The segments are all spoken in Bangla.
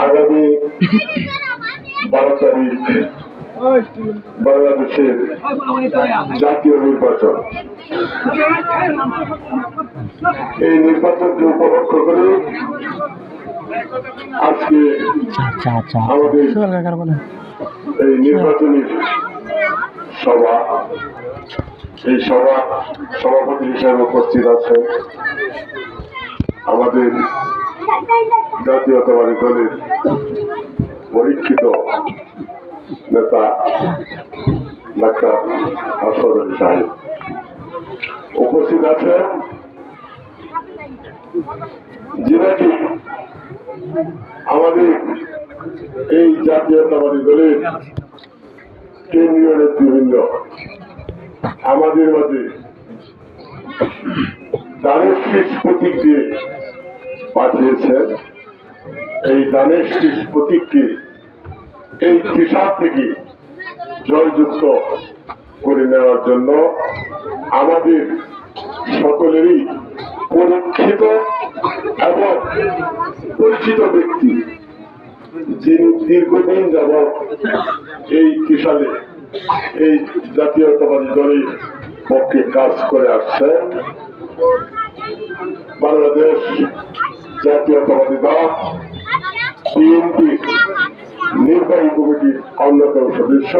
আগামী 12 তারিখ বাংলাদেশের জাতীয় নির্বাচন। এই নির্বাচনকে উপলক্ষ করে আজকে আমাদের এই নির্বাচনী সভা, এই সভাপতি হিসেবে উপস্থিত আছেন আমাদের জাতীয়তাবাদী দলের পরীক্ষিত নেতা ডাক্তার আসাদ আলী সাহেব। উপস্থিত আছেন যিনি আমাদের এই জাতীয়তাবাদী দলের কেন্দ্রীয় নেতৃবৃন্দ আমাদের মাঝে দানের শীষ প্রতীক দিয়ে পাঠিয়েছেন। এই দানের শীষ প্রতীককে এই পেশা থেকে জয়যুক্ত করে নেওয়ার জন্য আমাদের সকলেরই পরীক্ষিত এবং পরিচিত ব্যক্তি, যিনি দীর্ঘদিন যাবৎ এই কিশালে এই জাতীয়তাবাদী দলের পক্ষে কাজ করে আসছেন, বাংলাদেশ জাতীয়তাবাদী দল বিএনপি নির্বাহী কমিটির অন্যতম সদস্য,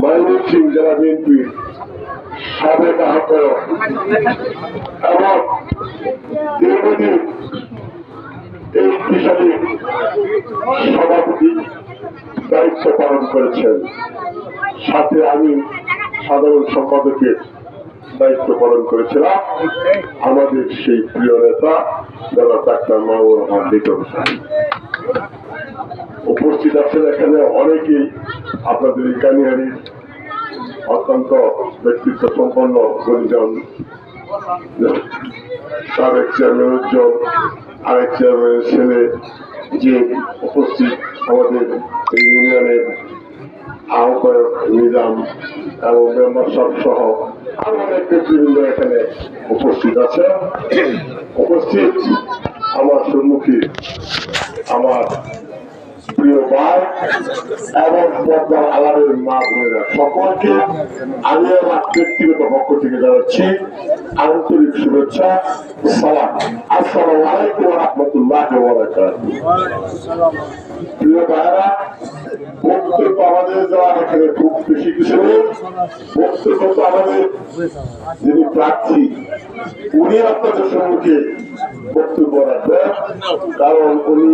ময়মনসিংহ জেলা বিএনপির সাবেক আহ্বায়ক এবং দীর্ঘদিন এই কিশালে সভাপতি দায়িত্ব পালন করেছেন। সাথে আমি সাধারণ সম্পাদকের দায়িত্ব পালন করেছিলাম আমাদের সেই প্রিয় নেতা যারা ডাক্তার মাহবুব রহমান লিটন। উপস্থিত আছেন এখানে অনেকেই আপনাদের এই কানিহারির অত্যন্ত ব্যক্তিত্ব সম্পন্ন গরিজন, সাবেক চেয়ারম্যান উজ্জ্বল, আরেক চেয়ারম্যানের ছেলে, যে উপস্থিত আমাদের এই ইউনিয়নের আহ্বায়ক নিজাম এবং মেম্বার সহ আরো অনেক ব্যক্তিবৃন্দ এখানে উপস্থিত আছে। উপস্থিত আমার সম্মুখে আমার প্রিয় ভাই এবং পর্দার আলারের মা বোনেরা, সকলকে আমি আমার ব্যক্তিগত পক্ষ থেকে জানাচ্ছি আন্তরিক শুভেচ্ছা, সালাম। আসসালামু আলাইকুম ওয়া রাহমাতুল্লাহি ওয়া বারাকাতুহু। প্রিয় ভাইরা, বক্তব্য আমাদের দেওয়ার এখানে খুব বেশি কিছু নেই। বক্তব্য তো আমাদের যিনি প্রার্থী উনি আপনাদের সম্মুখে বক্তব্য রাখবেন, কারণ উনি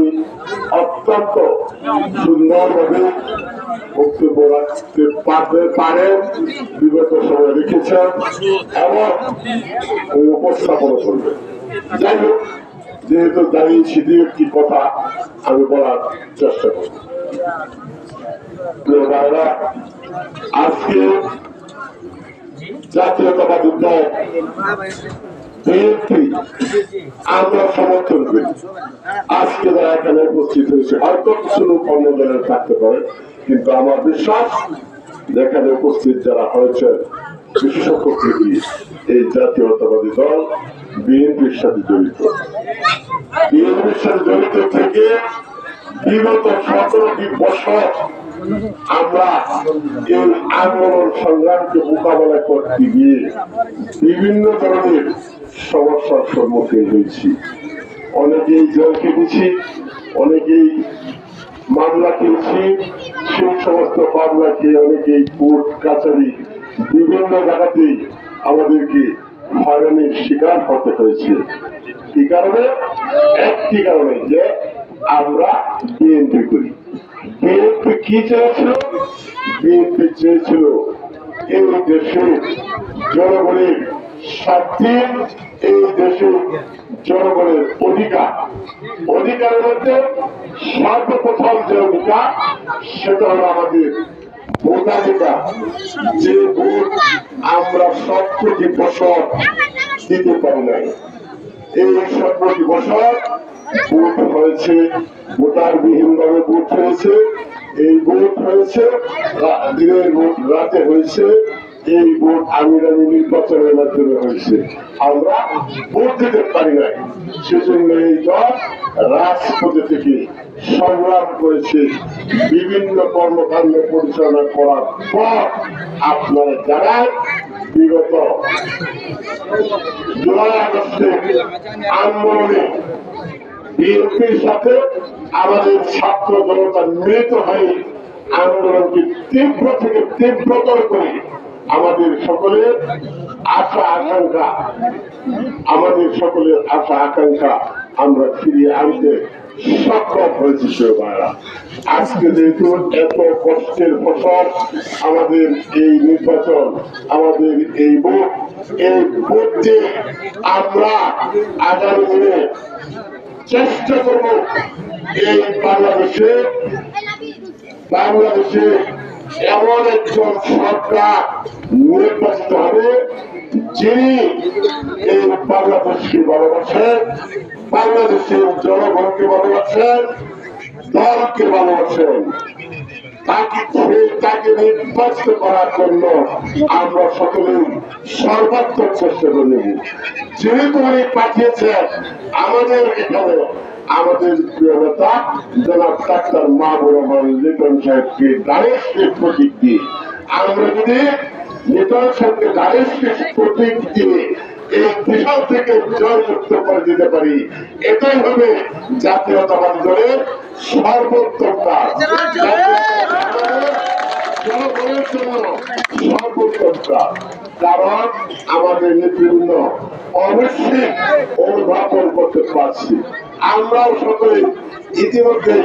অত্যন্ত সুন্দরভাবে বক্তব্য রাখতে পারেন, বিগত সময় রেখেছেন এবং উনি উপস্থাপন করবেন। যাই হোক, যেহেতু দাঁড়িয়েছি দু একটি কথা আমি বলার চেষ্টা করব। আজকে জাতীয়তাবাদী দল বিএনপি আমরা সমর্থন করি। আজকে যারা এখানে উপস্থিত হয়েছে হয়তো কিছু লোক অন্য দলের থাকতে পারে, কিন্তু আমার বিশ্বাস এখানে উপস্থিত যারা হয়েছে বিশেষ সংখ্যক এই জাতীয়তাবাদী দল বিএনপির সাথে জড়িত। বিএনপির সাথে জড়িত থেকে বিগত 17টি বছর আমরা এই আন্দোলন সংগ্রামকে মোকাবেলা করতে গিয়ে বিভিন্ন ধরনের সমস্যার সম্মুখীন হয়েছি। অনেকেই জেল খেটেছি, অনেকেই মামলা খেয়েছি। সেই সমস্ত মামলা খেয়ে অনেকেই কোর্ট কাছারি বিভিন্ন জায়গাতেই আমাদেরকে হয়রানির শিকার হতে হয়েছে। কি কারণে? একটি কারণে যে আমরা বিএনপি করি। বিএনপি কি চেয়েছিল? বিএনপি চেয়েছিল এই দেশে জনগণের স্বার্থে, এই দেশে জনগণের অধিকারের মধ্যে সর্বপ্রথম যে অধিকার সেটা হলো আমাদের ভোটাধিকার। যে ভোট আমরা 70টি বছর দিতে পারি নাই, এই 70টি বছর ভোট হয়েছে, ভোটার বিহীন ভাবে ভোট হয়েছে। এই ভোট হয়েছে দিনের ভোট রাতে হয়েছে, এই ভোট আমিরানি নির্বাচনের মাধ্যমে হয়েছে, আমরা ভোট দিতে পারি নাই। সেজন্য এই দল রাজপথে থেকে সংগ্রাম করেছে, বিভিন্ন কর্মকাণ্ড পরিচালনা করার পর আপনারা জানান বিগত জুলাই আগস্টের আন্দোলনে বিএনপির সাথে আমাদের ছাত্র জনতা মিলিত হয়ে আন্দোলনকে তীব্র থেকে তীব্রতর করে আমাদের সকলের আশা আকাঙ্ক্ষা আমরা ফিরিয়ে আনতে সক্ষম হয়েছি। আজকে যেহেতু এত কষ্টের ফসল আমাদের এই নির্বাচন, আমাদের এই ভোট, এই ভোটে আমরা আগামী দিনে চেষ্টা করব এই বাংলাদেশে এমন একজন সরকার নির্বাচিত হবে যিনি এই বাংলাদেশকে ভালোবাসেন, বাংলাদেশের জনগণকে ভালোবাসেন, দলকে ভালোবাসেন। তাকে নির্বাচিত করার জন্য আমরা সকলেই সর্বাত্মক চেষ্টা করি। যেহেতু উনি পাঠিয়েছেন আমাদের এখানে আমাদের প্রিয় নেতা জনাব ডাক্তার মাহবুব রহমান লিটন সাহেবকে দাঁড়িয়ে প্রতীক দিয়ে, আমরা যদি লিটন সাহেবকে দাঁড়িয়ে প্রতীক দিয়ে এই বিশাল থেকে জয়যুক্ত করে দিতে পারি, এটাই হবে জাতীয়তাবাদী দলের সর্বোত্তম কাজ, জনগণের জন্য সর্বোত্তম কাজ। কারণ আমাদের নেতৃবৃন্দ অবশ্যই অনুধাবন করতে পারছি, আমরাও সকলে ইতিমধ্যে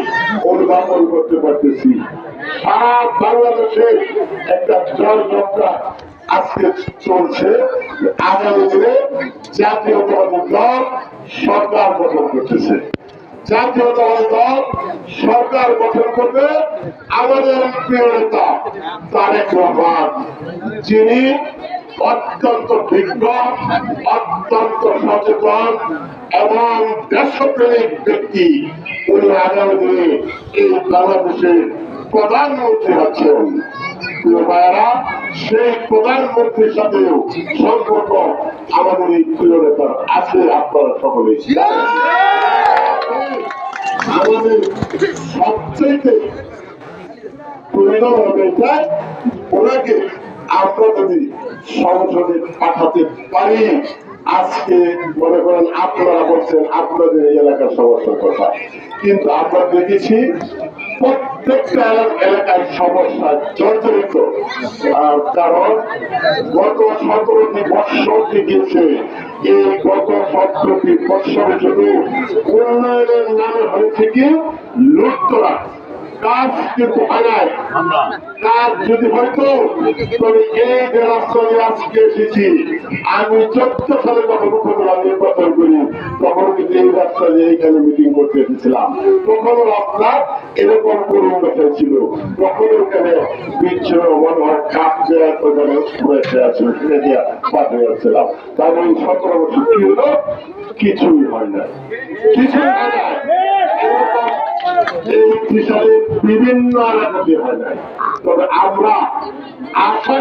অনুধাবন করতে পারতেছি। সারা বাংলাদেশে একটা জয়যাত্রা আজকে চলছে। আগামী দিনে জাতীয়তাবাদী দল সরকার গঠন করতেছে, জাতীয়তাবাদী দল সরকার গঠন করবে আমাদের প্রিয় নেতা তারেক রহমান, যিনি অত্যন্ত বিজ্ঞ, অত্যন্ত সচেতন এবং দেশপ্রেমিক ব্যক্তি। উনি আগামী দিনে এই বাংলাদেশের প্রধানমন্ত্রী হচ্ছেন। প্রিয় ভাইয়েরা, সেই প্রধানমন্ত্রীর সাথেও সম্পর্ক আমাদের এই প্রিয় নেতার আছে। আপনারা সকলে আমাদের সবচেয়ে প্রয়োজন হবে ওনাকে আমরা যদি সংসদে পাঠাতে পারি। আজকে মনে করেন আপনারা বলছেন আপনাদের এই এলাকার সমস্যার কথা, কিন্তু আমরা দেখেছি প্রত্যেকটা এলাকায় সমস্যা জর্জরিত। কারণ গত 17টি বৎসর গিয়েছে, এই গত 17টি বৎসরে শুধু উন্নয়নের নামে হয়েছে কি লুটতরা, কাজ কিন্তু হয় নাই। কাজ যদি হয়তো তবে এই যে রাস্তায় আজকে এসেছি, আমি 14 সালে যখন উপজেলা নির্বাচন করি তখন কিন্তু এই রাস্তায় এইখানে মিটিং করতে এসেছিলাম। তখন রাস্তা এরকম করুণ দেখা ছিল, তখন ওখানে বিচ্ছিন্ন মনে হয় কাপ দেওয়া ওখানে ফিরে দেওয়া পাঠিয়ে যাচ্ছিলাম। তাহলে এই 17 বছর কি হলো? কিছুই হয় না, কিছুই হয় না। এরকম এই বিষয়ে বিভিন্ন এলাকাতে হয় নাই। তবে আমরা আশা